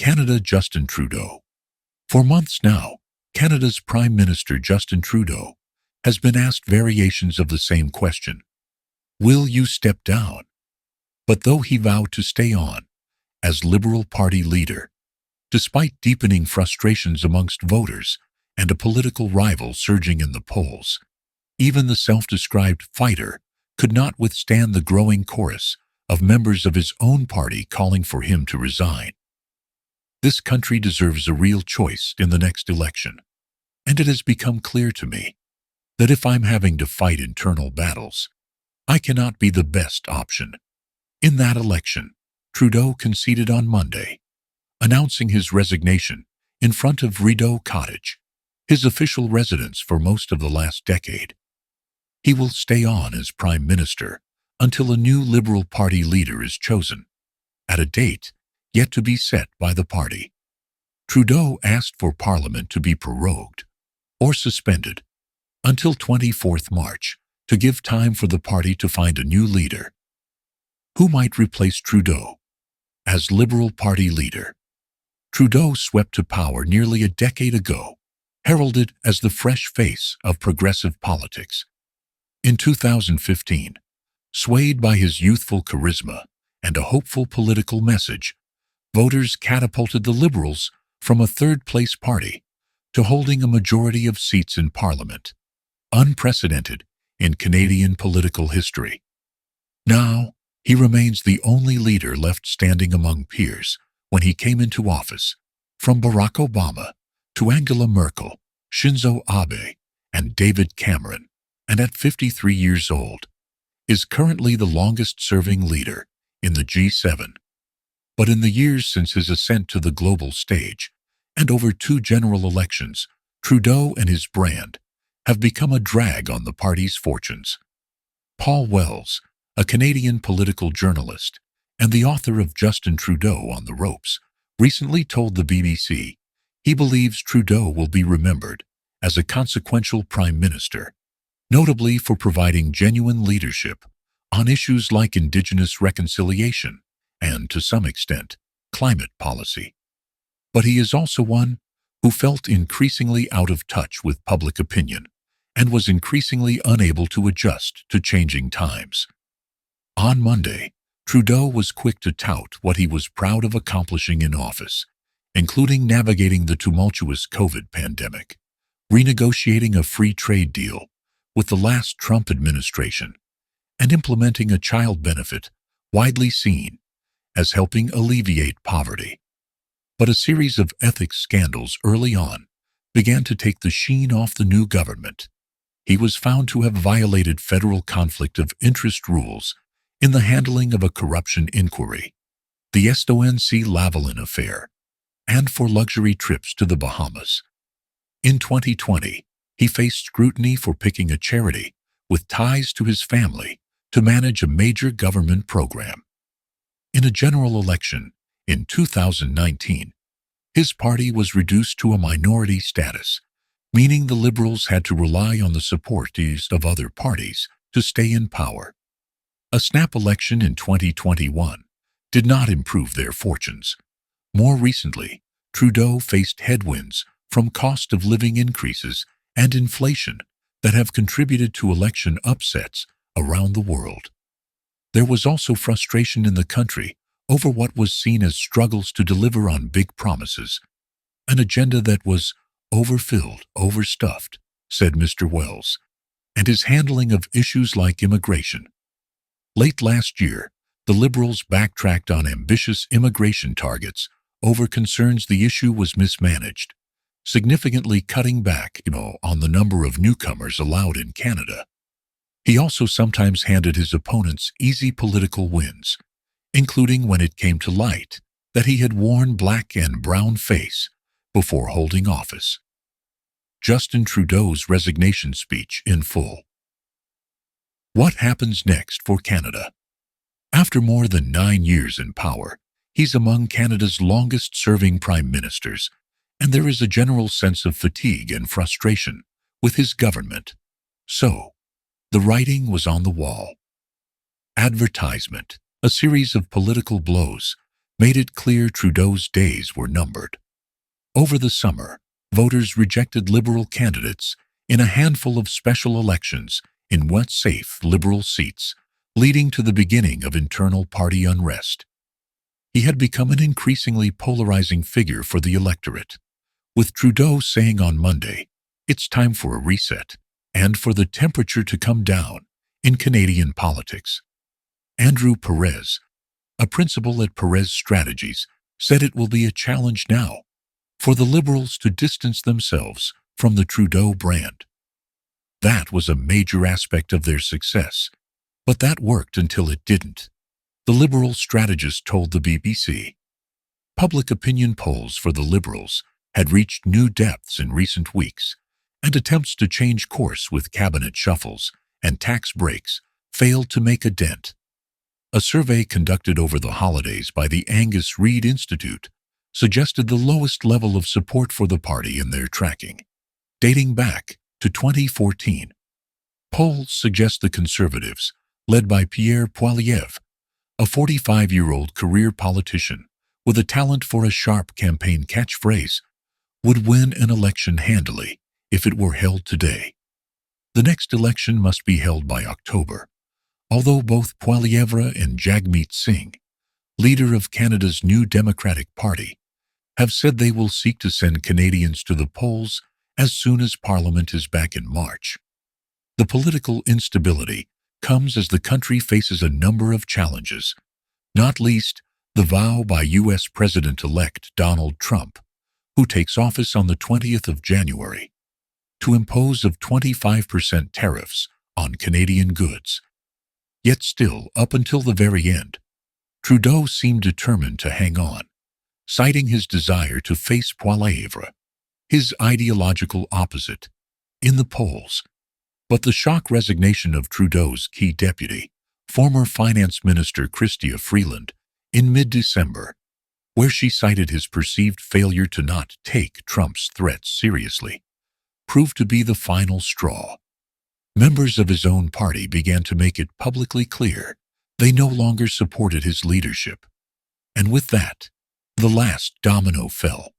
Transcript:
Canada Justin Trudeau. For months now, Canada's Prime Minister Justin Trudeau has been asked variations of the same question. Will you step down? But though he vowed to stay on as Liberal Party leader, despite deepening frustrations amongst voters and a political rival surging in the polls, even the self-described fighter could not withstand the growing chorus of members of his own party calling for him to resign. This country deserves a real choice in the next election, and it has become clear to me that if I'm having to fight internal battles, I cannot be the best option. In that election, Trudeau conceded on Monday, announcing his resignation in front of Rideau Cottage, his official residence for most of the last decade. He will stay on as Prime Minister until a new Liberal Party leader is chosen, at a date yet to be set by the party. Trudeau asked for Parliament to be prorogued or suspended until 24th March to give time for the party to find a new leader. Who might replace Trudeau as Liberal Party leader? Trudeau swept to power nearly a decade ago, heralded as the fresh face of progressive politics. In 2015, swayed by his youthful charisma and a hopeful political message, voters catapulted the Liberals from a third-place party to holding a majority of seats in Parliament, unprecedented in Canadian political history. Now, he remains the only leader left standing among peers when he came into office, from Barack Obama to Angela Merkel, Shinzo Abe, and David Cameron, and at 53 years old, is currently the longest-serving leader in the G7. But in the years since his ascent to the global stage, and over 2 general elections, Trudeau and his brand have become a drag on the party's fortunes. Paul Wells, a Canadian political journalist and the author of Justin Trudeau on the Ropes, recently told the BBC he believes Trudeau will be remembered as a consequential Prime Minister, notably for providing genuine leadership on issues like Indigenous reconciliation and, to some extent, climate policy. But he is also one who felt increasingly out of touch with public opinion and was increasingly unable to adjust to changing times. On Monday, Trudeau was quick to tout what he was proud of accomplishing in office, including navigating the tumultuous COVID pandemic, renegotiating a free trade deal with the last Trump administration, and implementing a child benefit widely seen as helping alleviate poverty. But a series of ethics scandals early on began to take the sheen off the new government. He was found to have violated federal conflict of interest rules in the handling of a corruption inquiry, the SNC-Lavalin affair, and for luxury trips to the Bahamas. In 2020, he faced scrutiny for picking a charity with ties to his family to manage a major government program. In a general election in 2019, his party was reduced to a minority status, meaning the Liberals had to rely on the support of other parties to stay in power. A snap election in 2021 did not improve their fortunes. More recently, Trudeau faced headwinds from cost of living increases and inflation that have contributed to election upsets around the world. There was also frustration in the country over what was seen as struggles to deliver on big promises, an agenda that was overfilled, overstuffed, said Mr. Wells, and his handling of issues like immigration. Late last year, the Liberals backtracked on ambitious immigration targets over concerns the issue was mismanaged, significantly cutting back, on the number of newcomers allowed in Canada. He also sometimes handed his opponents easy political wins, including when it came to light that he had worn black and brown face before holding office. Justin Trudeau's resignation speech in full. What happens next for Canada? After more than 9 years in power, he's among Canada's longest-serving prime ministers, and there is a general sense of fatigue and frustration with his government. So, the writing was on the wall. Advertisement, a series of political blows, made it clear Trudeau's days were numbered. Over the summer, voters rejected Liberal candidates in a handful of special elections in safe Liberal seats, leading to the beginning of internal party unrest. He had become an increasingly polarizing figure for the electorate, with Trudeau saying on Monday, "It's time for a reset and for the temperature to come down in Canadian politics." Andrew Perez, a principal at Perez Strategies, said it will be a challenge now for the Liberals to distance themselves from the Trudeau brand. That was a major aspect of their success, but that worked until it didn't, the Liberal strategist told the BBC. Public opinion polls for the Liberals had reached new depths in recent weeks, and attempts to change course with cabinet shuffles and tax breaks failed to make a dent. A survey conducted over the holidays by the Angus Reid Institute suggested the lowest level of support for the party in their tracking, dating back to 2014. Polls suggest the Conservatives, led by Pierre Poilievre, a 45-year-old career politician with a talent for a sharp campaign catchphrase, would win an election handily if it were held today. The next election must be held by October, although both Poilievre and Jagmeet Singh, leader of Canada's New Democratic Party, have said they will seek to send Canadians to the polls as soon as Parliament is back in March. The political instability comes as the country faces a number of challenges, not least the vow by U.S. President-elect Donald Trump, who takes office on the 20th of January, to impose of 25% tariffs on Canadian goods. Yet still, up until the very end, Trudeau seemed determined to hang on, citing his desire to face Poilievre, his ideological opposite, in the polls. But the shock resignation of Trudeau's key deputy, former Finance Minister Chrystia Freeland, in mid-December, where she cited his perceived failure to not take Trump's threats seriously, proved to be the final straw. Members of his own party began to make it publicly clear they no longer supported his leadership. And with that, the last domino fell.